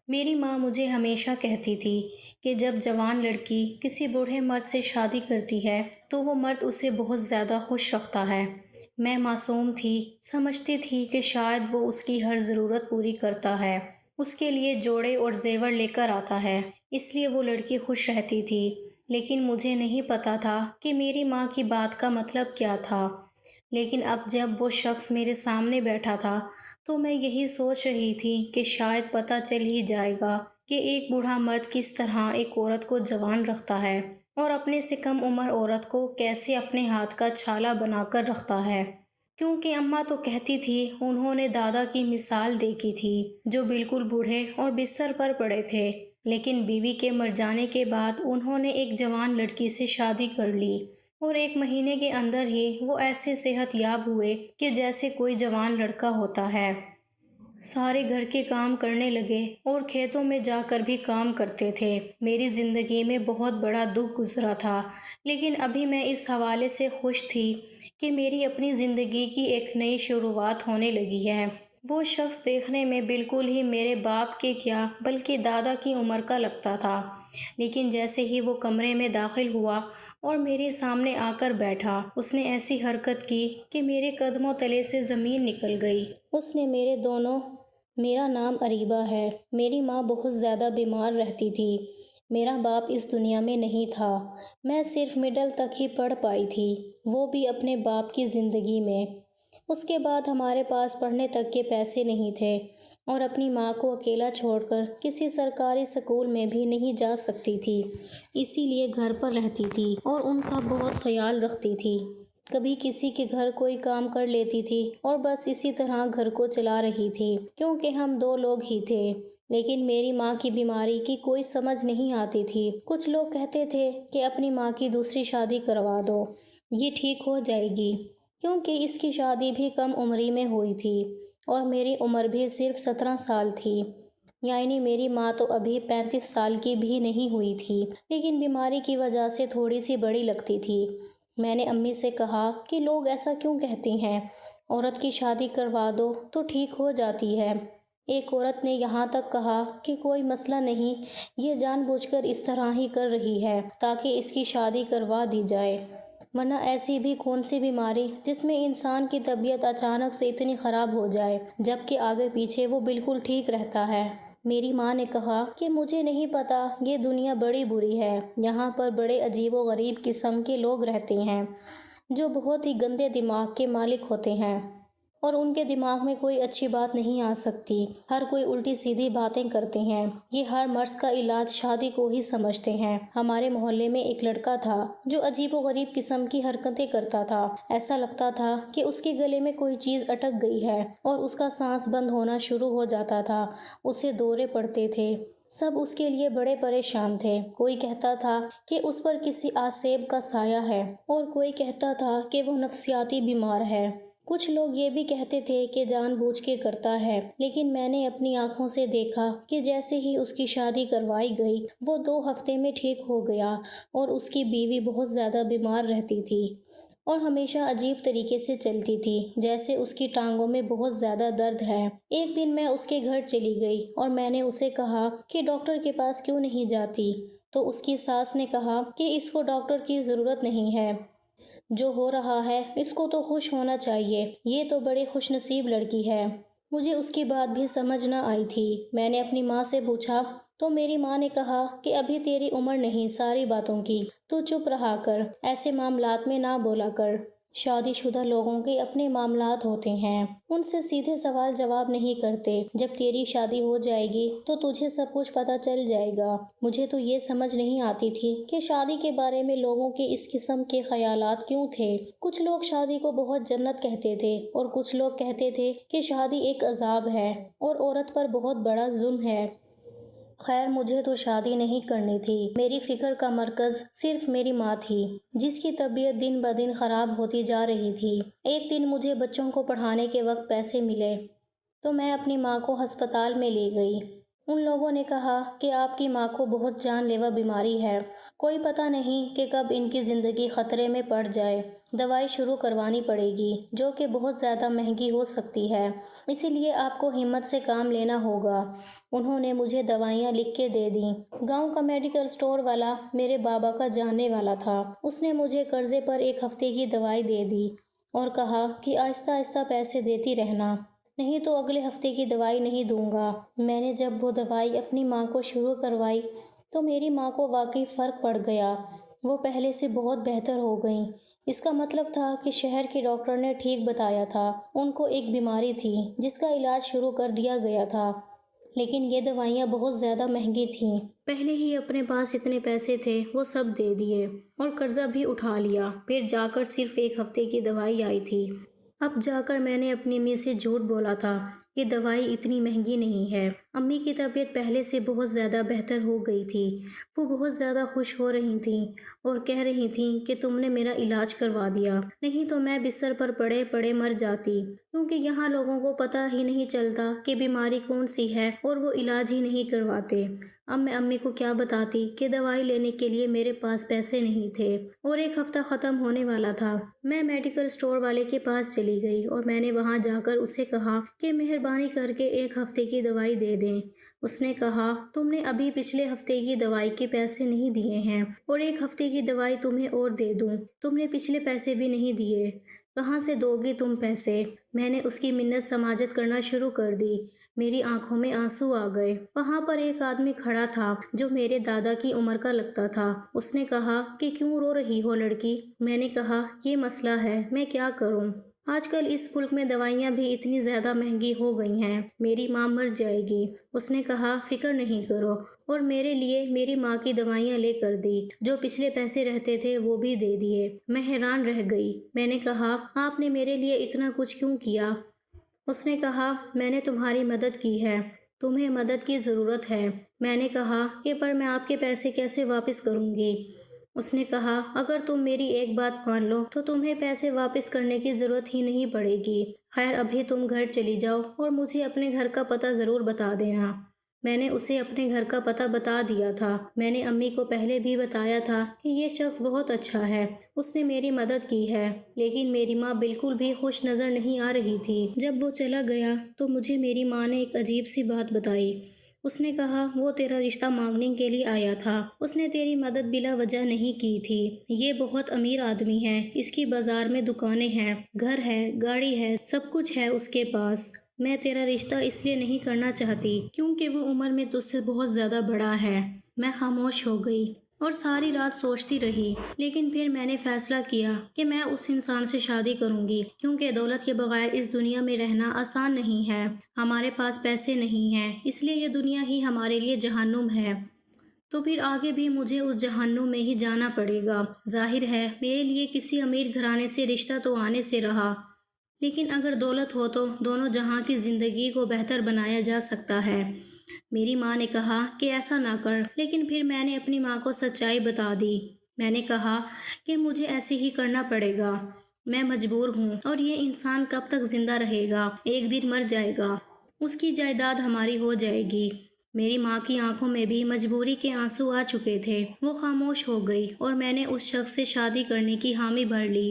میری ماں مجھے ہمیشہ کہتی تھی کہ جب جوان لڑکی کسی بوڑھے مرد سے شادی کرتی ہے تو وہ مرد اسے بہت زیادہ خوش رکھتا ہے۔ میں معصوم تھی، سمجھتی تھی کہ شاید وہ اس کی ہر ضرورت پوری کرتا ہے، اس کے لیے جوڑے اور زیور لے کر آتا ہے، اس لیے وہ لڑکی خوش رہتی تھی۔ لیکن مجھے نہیں پتا تھا کہ میری ماں کی بات کا مطلب کیا تھا۔ لیکن اب جب وہ شخص میرے سامنے بیٹھا تھا تو میں یہی سوچ رہی تھی کہ شاید پتہ چل ہی جائے گا کہ ایک بوڑھا مرد کس طرح ایک عورت کو جوان رکھتا ہے اور اپنے سے کم عمر عورت کو کیسے اپنے ہاتھ کا چھالا بنا کر رکھتا ہے۔ کیونکہ اماں تو کہتی تھی انہوں نے دادا کی مثال دیکھی تھی جو بالکل بوڑھے اور بستر پر پڑے تھے، لیکن بیوی کے مر جانے کے بعد انہوں نے ایک جوان لڑکی سے شادی کر لی اور 1 مہینے کے اندر ہی وہ ایسے صحت یاب ہوئے کہ جیسے کوئی جوان لڑکا ہوتا ہے۔ سارے گھر کے کام کرنے لگے اور کھیتوں میں جا کر بھی کام کرتے تھے۔ میری زندگی میں بہت بڑا دکھ گزرا تھا، لیکن ابھی میں اس حوالے سے خوش تھی کہ میری اپنی زندگی کی ایک نئی شروعات ہونے لگی ہے۔ وہ شخص دیکھنے میں بالکل ہی میرے باپ کے کیا بلکہ دادا کی عمر کا لگتا تھا، لیکن جیسے ہی وہ کمرے میں داخل ہوا اور میرے سامنے آ کر بیٹھا، اس نے ایسی حرکت کی کہ میرے قدموں تلے سے زمین نکل گئی۔ اس نے میرا نام اریبہ ہے۔ میری ماں بہت زیادہ بیمار رہتی تھی۔ میرا باپ اس دنیا میں نہیں تھا۔ میں صرف مڈل تک ہی پڑھ پائی تھی، وہ بھی اپنے باپ کی زندگی میں۔ اس کے بعد ہمارے پاس پڑھنے تک کے پیسے نہیں تھے اور اپنی ماں کو اکیلا چھوڑ کر کسی سرکاری اسکول میں بھی نہیں جا سکتی تھی، اسی لیے گھر پر رہتی تھی اور ان کا بہت خیال رکھتی تھی۔ کبھی کسی کے گھر کوئی کام کر لیتی تھی اور بس اسی طرح گھر کو چلا رہی تھی، کیونکہ ہم 2 لوگ ہی تھے۔ لیکن میری ماں کی بیماری کی کوئی سمجھ نہیں آتی تھی۔ کچھ لوگ کہتے تھے کہ اپنی ماں کی دوسری شادی کروا دو، یہ ٹھیک ہو جائے گی، کیونکہ اس کی شادی بھی کم عمری میں ہوئی تھی اور میری عمر بھی صرف 17 سال تھی، یعنی میری ماں تو ابھی 35 سال کی بھی نہیں ہوئی تھی، لیکن بیماری کی وجہ سے تھوڑی سی بڑی لگتی تھی۔ میں نے امی سے کہا کہ لوگ ایسا کیوں کہتے ہیں، عورت کی شادی کروا دو تو ٹھیک ہو جاتی ہے۔ ایک عورت نے یہاں تک کہا کہ کوئی مسئلہ نہیں، یہ جان بوجھ کر اس طرح ہی کر رہی ہے تاکہ اس کی شادی کروا دی جائے، ورنہ ایسی بھی کون سی بیماری جس میں انسان کی طبیعت اچانک سے اتنی خراب ہو جائے جبکہ آگے پیچھے وہ بالکل ٹھیک رہتا ہے۔ میری ماں نے کہا کہ مجھے نہیں پتا، یہ دنیا بڑی بری ہے، یہاں پر بڑے عجیب و غریب قسم کے لوگ رہتے ہیں جو بہت ہی گندے دماغ کے مالک ہوتے ہیں اور ان کے دماغ میں کوئی اچھی بات نہیں آ سکتی، ہر کوئی الٹی سیدھی باتیں کرتے ہیں، یہ ہر مرض کا علاج شادی کو ہی سمجھتے ہیں۔ ہمارے محلے میں ایک لڑکا تھا جو عجیب و غریب قسم کی حرکتیں کرتا تھا، ایسا لگتا تھا کہ اس کے گلے میں کوئی چیز اٹک گئی ہے اور اس کا سانس بند ہونا شروع ہو جاتا تھا، اسے دورے پڑتے تھے، سب اس کے لیے بڑے پریشان تھے۔ کوئی کہتا تھا کہ اس پر کسی آسیب کا سایہ ہے اور کوئی کہتا تھا کہ وہ نفسیاتی بیمار ہے۔ کچھ لوگ یہ بھی کہتے تھے کہ جان بوجھ کے کرتا ہے، لیکن میں نے اپنی آنکھوں سے دیکھا کہ جیسے ہی اس کی شادی کروائی گئی وہ 2 ہفتے میں ٹھیک ہو گیا اور اس کی بیوی بہت زیادہ بیمار رہتی تھی اور ہمیشہ عجیب طریقے سے چلتی تھی، جیسے اس کی ٹانگوں میں بہت زیادہ درد ہے۔ ایک دن میں اس کے گھر چلی گئی اور میں نے اسے کہا کہ ڈاکٹر کے پاس کیوں نہیں جاتی، تو اس کی ساس نے کہا کہ اس کو ڈاکٹر کی ضرورت نہیں ہے، جو ہو رہا ہے اس کو تو خوش ہونا چاہیے، یہ تو بڑی خوش نصیب لڑکی ہے۔ مجھے اس کی بات بھی سمجھ نہ آئی تھی۔ میں نے اپنی ماں سے پوچھا تو میری ماں نے کہا کہ ابھی تیری عمر نہیں ساری باتوں کی، تو چپ رہا کر، ایسے معاملات میں نہ بولا کر، شادی شدہ لوگوں کے اپنے معاملات ہوتے ہیں، ان سے سیدھے سوال جواب نہیں کرتے، جب تیری شادی ہو جائے گی تو تجھے سب کچھ پتہ چل جائے گا۔ مجھے تو یہ سمجھ نہیں آتی تھی کہ شادی کے بارے میں لوگوں کے اس قسم کے خیالات کیوں تھے۔ کچھ لوگ شادی کو بہت جنت کہتے تھے اور کچھ لوگ کہتے تھے کہ شادی ایک عذاب ہے اور عورت پر بہت بڑا ظلم ہے۔ خیر مجھے تو شادی نہیں کرنی تھی، میری فکر کا مرکز صرف میری ماں تھی جس کی طبیعت دن بدن خراب ہوتی جا رہی تھی۔ ایک دن مجھے بچوں کو پڑھانے کے وقت پیسے ملے تو میں اپنی ماں کو ہسپتال میں لے گئی۔ ان لوگوں نے کہا کہ آپ کی ماں کو بہت جان لیوا بیماری ہے، کوئی پتہ نہیں کہ کب ان کی زندگی خطرے میں پڑ جائے۔ دوائی شروع کروانی پڑے گی جو کہ بہت زیادہ مہنگی ہو سکتی ہے، اسی لیے آپ کو ہمت سے کام لینا ہوگا۔ انہوں نے مجھے دوائیاں لکھ کے دے دیں۔ گاؤں کا میڈیکل سٹور والا میرے بابا کا جاننے والا تھا۔ اس نے مجھے قرضے پر 1 ہفتے کی دوائی دے دی اور کہا کہ آہستہ آہستہ پیسے دیتی رہنا، نہیں تو اگلے ہفتے کی دوائی نہیں دوں گا۔ میں نے جب وہ دوائی اپنی ماں کو شروع کروائی تو میری ماں کو واقعی فرق پڑ گیا۔ وہ پہلے سے بہت بہتر ہو گئیں۔ اس کا مطلب تھا کہ شہر کے ڈاکٹر نے ٹھیک بتایا تھا۔ ان کو ایک بیماری تھی جس کا علاج شروع کر دیا گیا تھا، لیکن یہ دوائیاں بہت زیادہ مہنگی تھیں۔ پہلے ہی اپنے پاس اتنے پیسے تھے وہ سب دے دیے اور قرضہ بھی اٹھا لیا، پھر جا کر صرف 1 ہفتے کی دوائی آئی تھی۔ اب جا کر میں نے اپنی امی سے جھوٹ بولا تھا کہ دوائی اتنی مہنگی نہیں ہے۔ امی کی طبیعت پہلے سے بہت زیادہ بہتر ہو گئی تھی۔ وہ بہت زیادہ خوش ہو رہی تھیں اور کہہ رہی تھیں کہ تم نے میرا علاج کروا دیا، نہیں تو میں بستر پر پڑے پڑے مر جاتی، کیونکہ یہاں لوگوں کو پتہ ہی نہیں چلتا کہ بیماری کون سی ہے اور وہ علاج ہی نہیں کرواتے۔ اب میں امی کو کیا بتاتی کہ دوائی لینے کے لیے میرے پاس پیسے نہیں تھے اور 1 ہفتہ ختم ہونے والا تھا۔ میں میڈیکل سٹور والے کے پاس چلی گئی اور میں نے وہاں جا کر اسے کہا کہ مہربانی کر کے 1 ہفتے کی دوائی دے دیں۔ اس نے کہا تم نے ابھی پچھلے ہفتے کی دوائی کے پیسے نہیں دیے ہیں اور 1 ہفتے کی دوائی تمہیں اور دے دوں، تم نے پچھلے پیسے بھی نہیں دیے، کہاں سے دو گی تم پیسے؟ میں نے اس کی منت سماجت کرنا شروع کر دی۔ میری آنکھوں میں آنسو آ گئے۔ وہاں پر ایک آدمی کھڑا تھا جو میرے دادا کی عمر کا لگتا تھا۔ اس نے کہا کہ کیوں رو رہی ہو لڑکی؟ میں نے کہا یہ مسئلہ ہے، میں کیا کروں؟ آج کل اس ملک میں دوائیاں بھی اتنی زیادہ مہنگی ہو گئی ہیں، میری ماں مر جائے گی۔ اس نے کہا فکر نہیں کرو، اور میرے لیے میری ماں کی دوائیاں لے کر دی، جو پچھلے پیسے رہتے تھے وہ بھی دے دیے۔ میں حیران رہ گئی۔ میں نے کہا آپ نے میرے لیے اتنا کچھ کیوں کیا؟ اس نے کہا میں نے تمہاری مدد کی ہے، تمہیں مدد کی ضرورت ہے۔ میں نے کہا کہ پر میں آپ کے پیسے کیسے واپس کروں گی؟ اس نے کہا اگر تم میری ایک بات مان لو تو تمہیں پیسے واپس کرنے کی ضرورت ہی نہیں پڑے گی۔ خیر ابھی تم گھر چلی جاؤ اور مجھے اپنے گھر کا پتہ ضرور بتا دینا۔ میں نے اسے اپنے گھر کا پتہ بتا دیا تھا۔ میں نے امی کو پہلے بھی بتایا تھا کہ یہ شخص بہت اچھا ہے، اس نے میری مدد کی ہے، لیکن میری ماں بالکل بھی خوش نظر نہیں آ رہی تھی۔ جب وہ چلا گیا تو مجھے میری ماں نے ایک عجیب سی بات بتائی۔ اس نے کہا وہ تیرا رشتہ مانگنے کے لیے آیا تھا، اس نے تیری مدد بلا وجہ نہیں کی تھی۔ یہ بہت امیر آدمی ہے، اس کی بازار میں دکانیں ہیں، گھر ہے، گاڑی ہے، سب کچھ ہے اس کے پاس۔ میں تیرا رشتہ اس لیے نہیں کرنا چاہتی کیونکہ وہ عمر میں تجھ سے بہت زیادہ بڑا ہے۔ میں خاموش ہو گئی اور ساری رات سوچتی رہی، لیکن پھر میں نے فیصلہ کیا کہ میں اس انسان سے شادی کروں گی، کیونکہ دولت کے بغیر اس دنیا میں رہنا آسان نہیں ہے۔ ہمارے پاس پیسے نہیں ہیں، اس لیے یہ دنیا ہی ہمارے لیے جہنم ہے، تو پھر آگے بھی مجھے اس جہنم میں ہی جانا پڑے گا۔ ظاہر ہے میرے لیے کسی امیر گھرانے سے رشتہ تو آنے سے رہا، لیکن اگر دولت ہو تو دونوں جہاں کی زندگی کو بہتر بنایا جا سکتا ہے۔ میری ماں نے کہا کہ ایسا نہ کر، لیکن پھر میں نے اپنی ماں کو سچائی بتا دی۔ میں نے کہا کہ مجھے ایسے ہی کرنا پڑے گا، میں مجبور ہوں، اور یہ انسان کب تک زندہ رہے گا؟ ایک دن مر جائے گا، اس کی جائیداد ہماری ہو جائے گی۔ میری ماں کی آنکھوں میں بھی مجبوری کے آنسو آ چکے تھے۔ وہ خاموش ہو گئی اور میں نے اس شخص سے شادی کرنے کی حامی بھر لی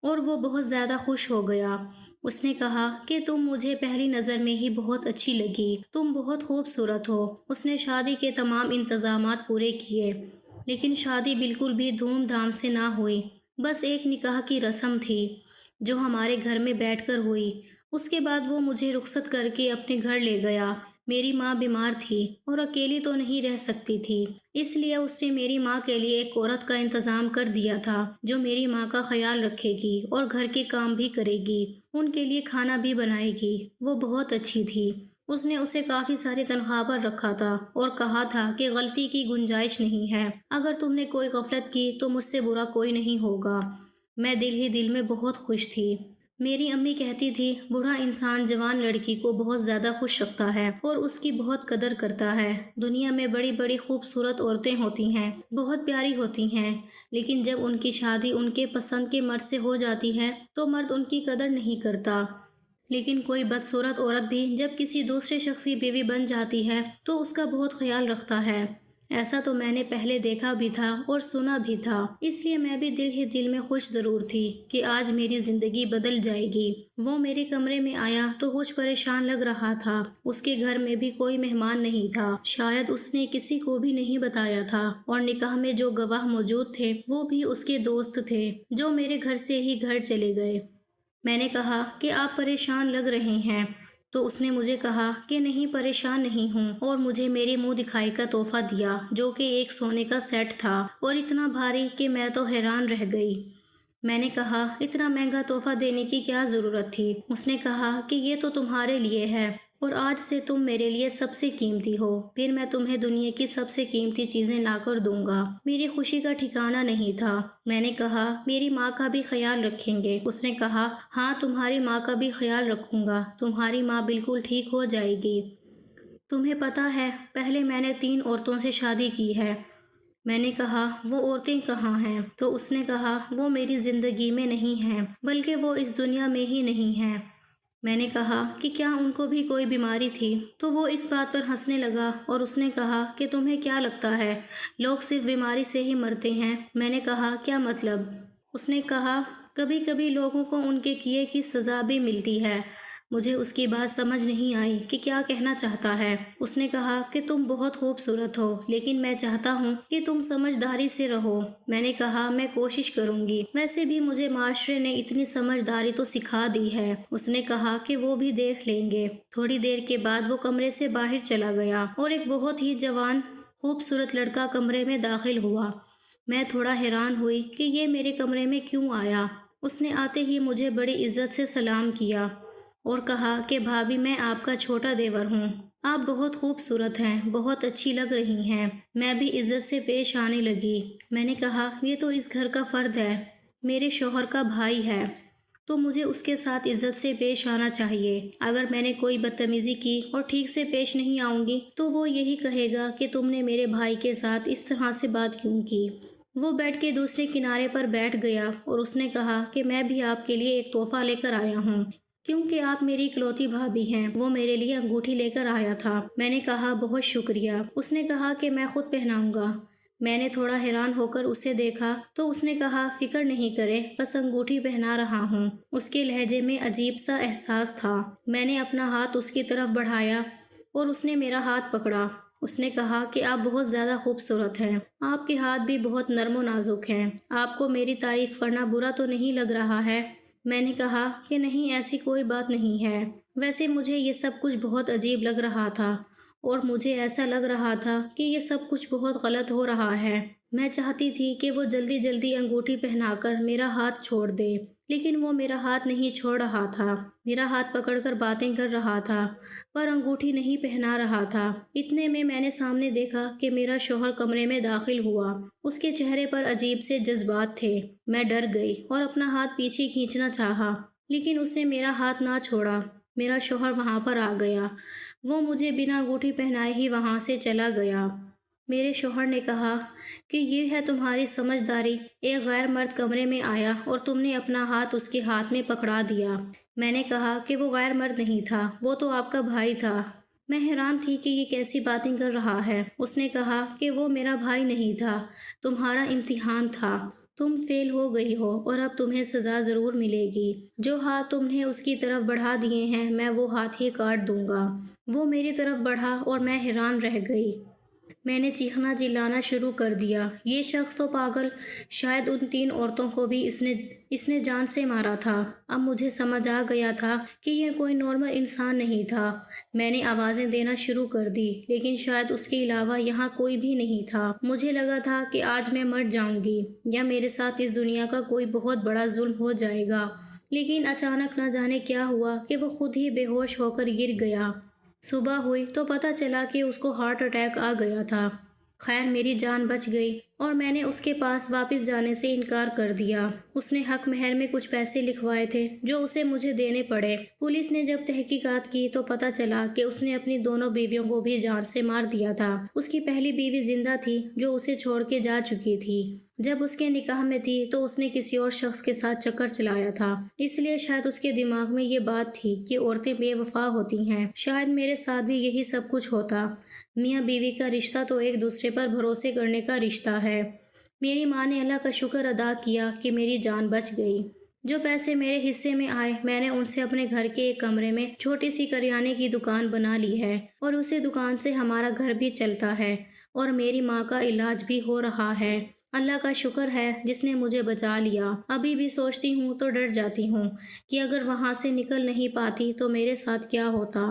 اور وہ بہت زیادہ خوش ہو گیا۔ اس نے کہا کہ تم مجھے پہلی نظر میں ہی بہت اچھی لگی، تم بہت خوبصورت ہو۔ اس نے شادی کے تمام انتظامات پورے کیے، لیکن شادی بالکل بھی دھوم دھام سے نہ ہوئی، بس ایک نکاح کی رسم تھی جو ہمارے گھر میں بیٹھ کر ہوئی۔ اس کے بعد وہ مجھے رخصت کر کے اپنے گھر لے گیا۔ میری ماں بیمار تھی اور اکیلی تو نہیں رہ سکتی تھی، اس لیے اس نے میری ماں کے لیے ایک عورت کا انتظام کر دیا تھا جو میری ماں کا خیال رکھے گی اور گھر کے کام بھی کرے گی، ان کے لیے کھانا بھی بنائے گی۔ وہ بہت اچھی تھی۔ اس نے اسے کافی ساری تنخواہ پر رکھا تھا اور کہا تھا کہ غلطی کی گنجائش نہیں ہے، اگر تم نے کوئی غفلت کی تو مجھ سے برا کوئی نہیں ہوگا۔ میں دل ہی دل میں بہت خوش تھی۔ میری امی کہتی تھی بوڑھا انسان جوان لڑکی کو بہت زیادہ خوش رکھتا ہے اور اس کی بہت قدر کرتا ہے۔ دنیا میں بڑی بڑی خوبصورت عورتیں ہوتی ہیں، بہت پیاری ہوتی ہیں، لیکن جب ان کی شادی ان کے پسند کے مرد سے ہو جاتی ہے تو مرد ان کی قدر نہیں کرتا۔ لیکن کوئی بدصورت عورت بھی جب کسی دوسرے شخص کی بیوی بن جاتی ہے تو اس کا بہت خیال رکھتا ہے۔ ایسا تو میں نے پہلے دیکھا بھی تھا اور سنا بھی تھا، اس لیے میں بھی دل ہی دل میں خوش ضرور تھی کہ آج میری زندگی بدل جائے گی۔ وہ میرے کمرے میں آیا تو کچھ پریشان لگ رہا تھا۔ اس کے گھر میں بھی کوئی مہمان نہیں تھا، شاید اس نے کسی کو بھی نہیں بتایا تھا، اور نکاح میں جو گواہ موجود تھے وہ بھی اس کے دوست تھے جو میرے گھر سے ہی گھر چلے گئے۔ میں نے کہا کہ آپ پریشان لگ رہے ہیں، تو اس نے مجھے کہا کہ نہیں، پریشان نہیں ہوں، اور مجھے میری منہ دکھائی کا تحفہ دیا جو کہ ایک سونے کا سیٹ تھا اور اتنا بھاری کہ میں تو حیران رہ گئی۔ میں نے کہا اتنا مہنگا تحفہ دینے کی کیا ضرورت تھی؟ اس نے کہا کہ یہ تو تمہارے لیے ہے اور آج سے تم میرے لیے سب سے قیمتی ہو، پھر میں تمہیں دنیا کی سب سے قیمتی چیزیں لا کر دوں گا۔ میری خوشی کا ٹھکانہ نہیں تھا۔ میں نے کہا میری ماں کا بھی خیال رکھیں گے؟ اس نے کہا ہاں، تمہاری ماں کا بھی خیال رکھوں گا، تمہاری ماں بالکل ٹھیک ہو جائے گی۔ تمہیں پتہ ہے پہلے میں نے 3 عورتوں سے شادی کی ہے۔ میں نے کہا وہ عورتیں کہاں ہیں؟ تو اس نے کہا وہ میری زندگی میں نہیں ہیں، بلکہ وہ اس دنیا میں ہی نہیں ہیں۔ میں نے کہا کہ کیا ان کو بھی کوئی بیماری تھی؟ تو وہ اس بات پر ہنسنے لگا اور اس نے کہا کہ تمہیں کیا لگتا ہے لوگ صرف بیماری سے ہی مرتے ہیں؟ میں نے کہا کیا مطلب؟ اس نے کہا کبھی کبھی لوگوں کو ان کے کیے کی سزا بھی ملتی ہے۔ مجھے اس کی بات سمجھ نہیں آئی کہ کیا کہنا چاہتا ہے۔ اس نے کہا کہ تم بہت خوبصورت ہو، لیکن میں چاہتا ہوں کہ تم سمجھداری سے رہو۔ میں نے کہا میں کوشش کروں گی، ویسے بھی مجھے معاشرے نے اتنی سمجھداری تو سکھا دی ہے۔ اس نے کہا کہ وہ بھی دیکھ لیں گے۔ تھوڑی دیر کے بعد وہ کمرے سے باہر چلا گیا اور ایک بہت ہی جوان خوبصورت لڑکا کمرے میں داخل ہوا۔ میں تھوڑا حیران ہوئی کہ یہ میرے کمرے میں کیوں آیا۔ اس نے آتے ہی مجھے بڑی عزت سے سلام کیا اور کہا کہ بھابھی میں آپ کا چھوٹا دیور ہوں، آپ بہت خوبصورت ہیں، بہت اچھی لگ رہی ہیں۔ میں بھی عزت سے پیش آنے لگی۔ میں نے کہا یہ تو اس گھر کا فرد ہے، میرے شوہر کا بھائی ہے، تو مجھے اس کے ساتھ عزت سے پیش آنا چاہیے۔ اگر میں نے کوئی بدتمیزی کی اور ٹھیک سے پیش نہیں آؤں گی تو وہ یہی کہے گا کہ تم نے میرے بھائی کے ساتھ اس طرح سے بات کیوں کی۔ وہ بیڈ کے دوسرے کنارے پر بیٹھ گیا اور اس نے کہا کہ میں بھی آپ کے لیے ایک تحفہ لے کر آیا ہوں، کیونکہ آپ میری اکلوتی بھابھی ہیں۔ وہ میرے لیے انگوٹھی لے کر آیا تھا۔ میں نے کہا بہت شکریہ۔ اس نے کہا کہ میں خود پہناؤں گا۔ میں نے تھوڑا حیران ہو کر اسے دیکھا تو اس نے کہا فکر نہیں کریں، بس انگوٹھی پہنا رہا ہوں۔ اس کے لہجے میں عجیب سا احساس تھا۔ میں نے اپنا ہاتھ اس کی طرف بڑھایا اور اس نے میرا ہاتھ پکڑا۔ اس نے کہا کہ آپ بہت زیادہ خوبصورت ہیں، آپ کے ہاتھ بھی بہت نرم و نازک ہیں، آپ کو میری تعریف کرنا برا تو نہیں لگ رہا ہے؟ میں نے کہا کہ نہیں، ایسی کوئی بات نہیں ہے، ویسے مجھے یہ سب کچھ بہت عجیب لگ رہا تھا اور مجھے ایسا لگ رہا تھا کہ یہ سب کچھ بہت غلط ہو رہا ہے۔ میں چاہتی تھی کہ وہ جلدی جلدی انگوٹھی پہنا کر میرا ہاتھ چھوڑ دے، لیکن وہ میرا ہاتھ نہیں چھوڑ رہا تھا، میرا ہاتھ پکڑ کر باتیں کر رہا تھا پر انگوٹھی نہیں پہنا رہا تھا۔ اتنے میں نے سامنے دیکھا کہ میرا شوہر کمرے میں داخل ہوا۔ اس کے چہرے پر عجیب سے جذبات تھے۔ میں ڈر گئی اور اپنا ہاتھ پیچھے کھینچنا چاہا، لیکن اس نے میرا ہاتھ نہ چھوڑا۔ میرا شوہر وہاں پر آ گیا۔ وہ مجھے بنا انگوٹھی پہنائے ہی وہاں سے چلا گیا۔ میرے شوہر نے کہا کہ یہ ہے تمہاری سمجھداری، ایک غیر مرد کمرے میں آیا اور تم نے اپنا ہاتھ اس کے ہاتھ میں پکڑا دیا۔ میں نے کہا کہ وہ غیر مرد نہیں تھا، وہ تو آپ کا بھائی تھا۔ میں حیران تھی کہ یہ کیسی باتیں کر رہا ہے۔ اس نے کہا کہ وہ میرا بھائی نہیں تھا، تمہارا امتحان تھا، تم فیل ہو گئی ہو اور اب تمہیں سزا ضرور ملے گی۔ جو ہاتھ تم نے اس کی طرف بڑھا دیے ہیں میں وہ ہاتھ ہی کاٹ دوں گا۔ وہ میری طرف بڑھا اور میں حیران رہ گئی۔ میں نے چیخنا چلانا شروع کر دیا، یہ شخص تو پاگل، شاید ان 3 عورتوں کو بھی اس نے جان سے مارا تھا۔ اب مجھے سمجھ آ گیا تھا کہ یہ کوئی نارمل انسان نہیں تھا۔ میں نے آوازیں دینا شروع کر دی، لیکن شاید اس کے علاوہ یہاں کوئی بھی نہیں تھا۔ مجھے لگا تھا کہ آج میں مر جاؤں گی یا میرے ساتھ اس دنیا کا کوئی بہت بڑا ظلم ہو جائے گا، لیکن اچانک نہ جانے کیا ہوا کہ وہ خود ہی بے ہوش ہو کر گر گیا۔ صبح ہوئی تو پتہ چلا کہ اس کو ہارٹ اٹیک آ گیا تھا۔ خیر میری جان بچ گئی اور میں نے اس کے پاس واپس جانے سے انکار کر دیا۔ اس نے حق مہر میں کچھ پیسے لکھوائے تھے جو اسے مجھے دینے پڑے۔ پولیس نے جب تحقیقات کی تو پتہ چلا کہ اس نے اپنی دونوں بیویوں کو بھی جان سے مار دیا تھا۔ اس کی پہلی بیوی زندہ تھی جو اسے چھوڑ کے جا چکی تھی، جب اس کے نکاح میں تھی تو اس نے کسی اور شخص کے ساتھ چکر چلایا تھا، اس لیے شاید اس کے دماغ میں یہ بات تھی کہ عورتیں بے وفا ہوتی ہیں۔ شاید میرے ساتھ بھی یہی سب کچھ ہوتا۔ میاں بیوی کا رشتہ تو ایک دوسرے پر بھروسے کرنے کا رشتہ ہے۔ میری ماں نے اللہ کا شکر ادا کیا کہ میری جان بچ گئی۔ جو پیسے میرے حصے میں آئے میں نے ان سے اپنے گھر کے ایک کمرے میں چھوٹی سی کریانے کی دکان بنا لی ہے، اور اسی دکان سے ہمارا گھر بھی چلتا ہے اور میری ماں کا علاج بھی ہو رہا ہے۔ اللہ کا شکر ہے جس نے مجھے بچا لیا۔ ابھی بھی سوچتی ہوں تو ڈر جاتی ہوں کہ اگر وہاں سے نکل نہیں پاتی تو میرے ساتھ کیا ہوتا۔